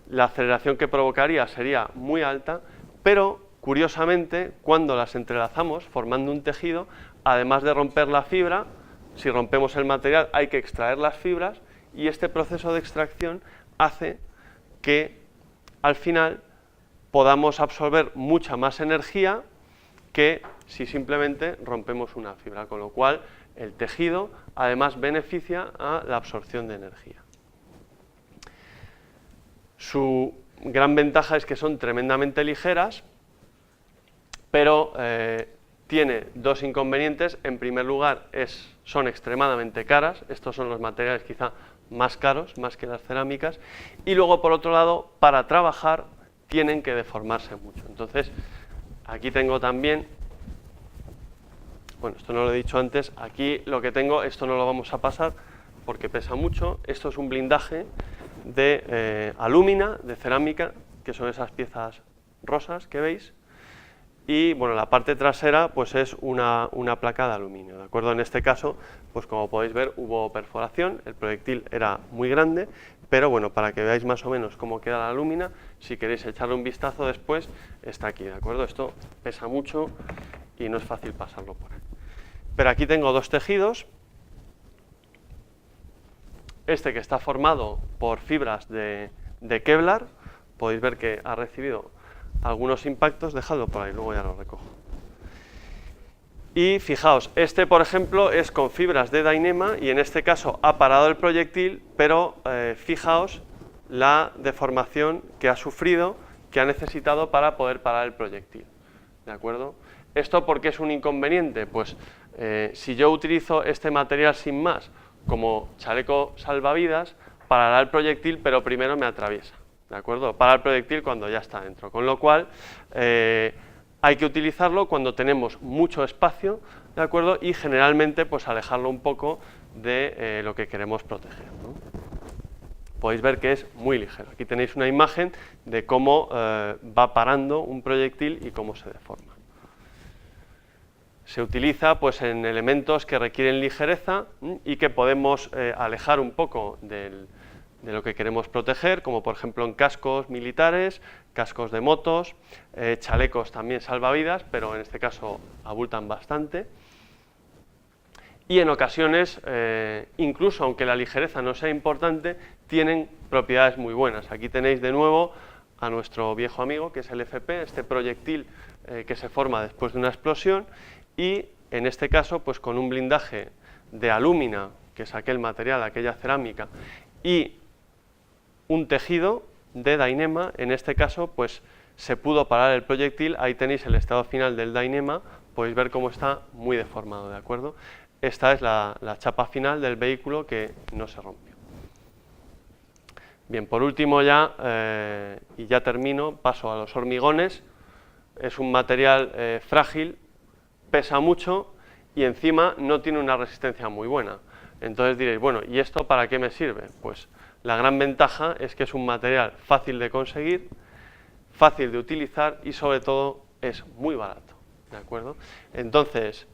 la aceleración que provocaría sería muy alta, pero curiosamente cuando las entrelazamos formando un tejido, además de romper la fibra, si rompemos el material hay que extraer las fibras y este proceso de extracción hace que al final podamos absorber mucha más energía que si simplemente rompemos una fibra, con lo cual el tejido además beneficia a la absorción de energía. Su gran ventaja es que son tremendamente ligeras, pero tiene dos inconvenientes. En primer lugar, son extremadamente caras. Estos son los materiales quizá más caros, más que las cerámicas. Y luego, por otro lado, para trabajar tienen que deformarse mucho. Entonces, aquí tengo también, bueno, esto no lo he dicho antes, aquí lo que tengo, esto no lo vamos a pasar porque pesa mucho. Esto es un blindaje de alúmina, de cerámica, que son esas piezas rosas que veis. Y bueno, la parte trasera pues es una placa de aluminio, ¿de acuerdo? En este caso, pues como podéis ver, hubo perforación, el proyectil era muy grande, pero bueno, para que veáis más o menos cómo queda la alúmina, si queréis echarle un vistazo después, está aquí, ¿de acuerdo? Esto pesa mucho y no es fácil pasarlo por ahí. Pero aquí tengo dos tejidos, este que está formado por fibras de Kevlar, podéis ver que ha recibido algunos impactos, dejadlo por ahí, luego ya lo recojo. Y fijaos, este por ejemplo es con fibras de Dyneema y en este caso ha parado el proyectil, pero fijaos la deformación que ha sufrido, que ha necesitado para poder parar el proyectil, ¿de acuerdo? ¿Esto por qué es un inconveniente? Pues si yo utilizo este material sin más como chaleco salvavidas, parará el proyectil, pero primero me atraviesa, ¿de acuerdo? Para el proyectil cuando ya está dentro, con lo cual hay que utilizarlo cuando tenemos mucho espacio, ¿de acuerdo? Y generalmente pues alejarlo un poco de lo que queremos proteger, ¿no? Podéis ver que es muy ligero. Aquí tenéis una imagen de cómo va parando un proyectil y cómo se deforma. Se utiliza pues en elementos que requieren ligereza y que podemos alejar un poco de lo que queremos proteger, como por ejemplo en cascos militares, cascos de motos, chalecos también salvavidas, pero en este caso abultan bastante. Y en ocasiones, incluso aunque la ligereza no sea importante, tienen propiedades muy buenas. Aquí tenéis de nuevo a nuestro viejo amigo, que es el FP, este proyectil que se forma después de una explosión, y en este caso, pues con un blindaje de alúmina, que es aquel material, aquella cerámica, y un tejido de Dyneema, en este caso, pues se pudo parar el proyectil. Ahí tenéis el estado final del Dyneema, podéis ver cómo está muy deformado, ¿de acuerdo? Esta es la chapa final del vehículo que no se rompió. Bien, por último ya, y ya termino, paso a los hormigones. Es un material frágil, pesa mucho y encima no tiene una resistencia muy buena. Entonces diréis, bueno, ¿y esto para qué me sirve? Pues la gran ventaja es que es un material fácil de conseguir, fácil de utilizar y sobre todo es muy barato, ¿de acuerdo? Entonces,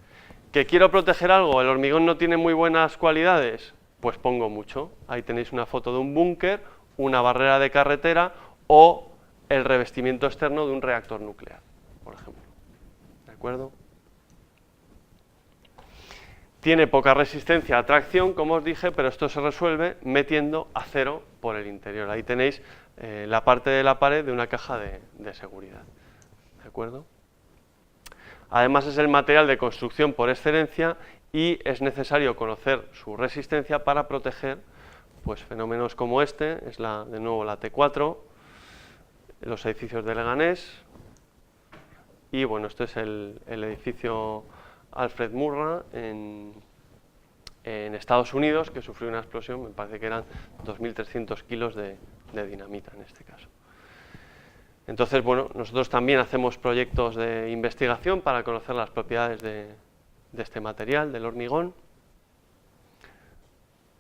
¿que quiero proteger algo? ¿El hormigón no tiene muy buenas cualidades? Pues pongo mucho. Ahí tenéis una foto de un búnker, una barrera de carretera o el revestimiento externo de un reactor nuclear, por ejemplo, ¿de acuerdo? Tiene poca resistencia a tracción, como os dije, pero esto se resuelve metiendo acero por el interior. Ahí tenéis la parte de la pared de una caja de seguridad, ¿de acuerdo? Además es el material de construcción por excelencia y es necesario conocer su resistencia para proteger pues, fenómenos como este, es de nuevo la T4, los edificios de Leganés, y bueno, este es el edificio Alfred Murrah en Estados Unidos, que sufrió una explosión, me parece que eran 2.300 kilos de de dinamita en este caso. Entonces, bueno, nosotros también hacemos proyectos de investigación para conocer las propiedades de este material, del hormigón.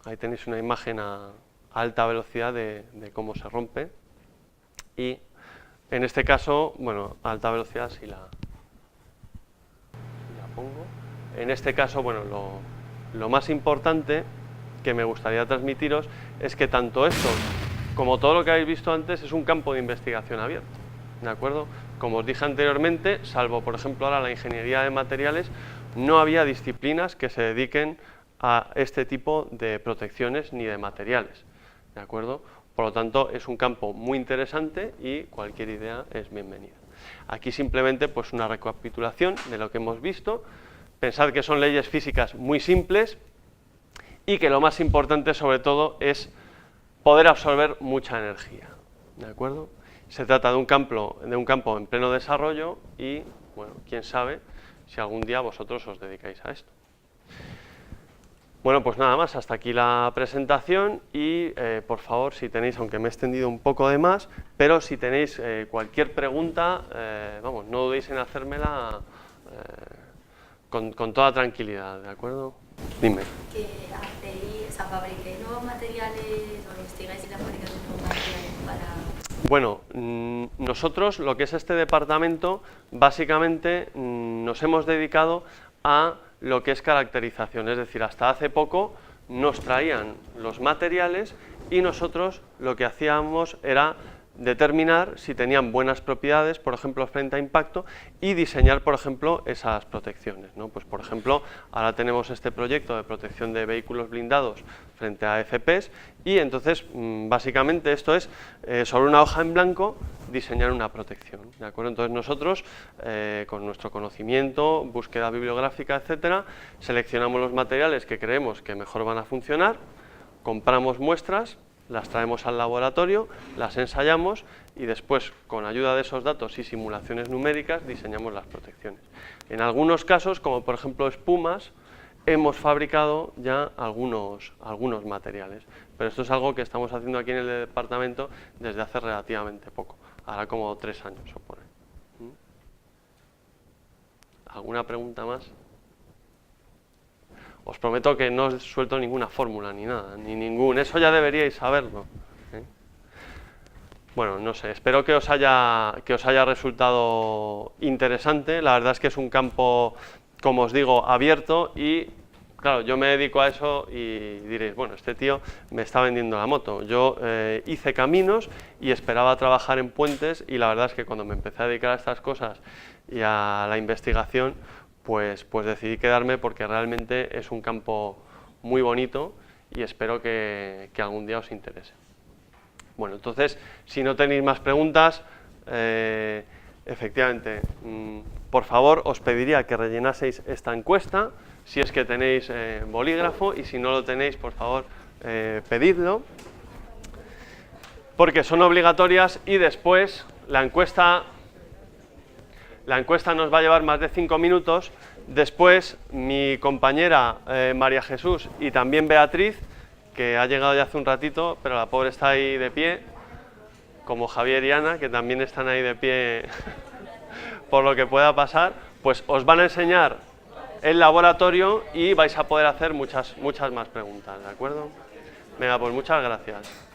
Ahí tenéis una imagen a alta velocidad de cómo se rompe. Y en este caso, bueno, a alta velocidad si la pongo. En este caso, bueno, lo más importante que me gustaría transmitiros es que tanto esto como todo lo que habéis visto antes es un campo de investigación abierto, ¿de acuerdo? Como os dije anteriormente, salvo por ejemplo ahora la ingeniería de materiales, no había disciplinas que se dediquen a este tipo de protecciones ni de materiales, ¿de acuerdo? Por lo tanto, es un campo muy interesante y cualquier idea es bienvenida. Aquí simplemente pues una recapitulación de lo que hemos visto. Pensad que son leyes físicas muy simples y que lo más importante sobre todo es poder absorber mucha energía, ¿de acuerdo? Se trata de un campo en pleno desarrollo y, bueno, quién sabe si algún día vosotros os dedicáis a esto. Bueno, pues nada más, hasta aquí la presentación y por favor, si tenéis, aunque me he extendido un poco de más, pero si tenéis cualquier pregunta, vamos, no dudéis en hacérmela con toda tranquilidad, ¿de acuerdo? Dime. Que hacéis, o sea, fabriquéis nuevos materiales o investigáis en la fabricación de nuevos materiales para... Bueno, nosotros, lo que es este departamento, básicamente nos hemos dedicado a lo que es caracterización, es decir, hasta hace poco nos traían los materiales y nosotros lo que hacíamos era determinar si tenían buenas propiedades, por ejemplo, frente a impacto, y diseñar, por ejemplo, esas protecciones, ¿no? Pues, por ejemplo, ahora tenemos este proyecto de protección de vehículos blindados frente a FPs y entonces, básicamente, esto es sobre una hoja en blanco diseñar una protección, ¿de acuerdo? Entonces nosotros, con nuestro conocimiento, búsqueda bibliográfica, etcétera, seleccionamos los materiales que creemos que mejor van a funcionar, compramos muestras, las traemos al laboratorio, las ensayamos y después, con ayuda de esos datos y simulaciones numéricas, diseñamos las protecciones. En algunos casos, como por ejemplo espumas, hemos fabricado ya algunos materiales, pero esto es algo que estamos haciendo aquí en el departamento desde hace relativamente poco, ahora como 3 años o por ahí. ¿Alguna pregunta más? Os prometo que no os suelto ninguna fórmula ni nada, ni ningún. Eso ya deberíais saberlo. Bueno, no sé, espero que os haya resultado interesante. La verdad es que es un campo, como os digo, abierto y, claro, yo me dedico a eso y diréis, bueno, este tío me está vendiendo la moto. Yo hice caminos y esperaba trabajar en puentes y la verdad es que cuando me empecé a dedicar a estas cosas y a la investigación, pues decidí quedarme porque realmente es un campo muy bonito y espero que algún día os interese. Bueno, entonces, si no tenéis más preguntas, efectivamente, por favor, os pediría que rellenaseis esta encuesta, si es que tenéis bolígrafo, y si no lo tenéis, por favor, pedidlo, porque son obligatorias y después la encuesta nos va a llevar más de 5 minutos. Después, mi compañera María Jesús y también Beatriz, que ha llegado ya hace un ratito, pero la pobre está ahí de pie, como Javier y Ana, que también están ahí de pie por lo que pueda pasar, pues os van a enseñar el laboratorio y vais a poder hacer muchas más preguntas, ¿de acuerdo? Venga, pues muchas gracias.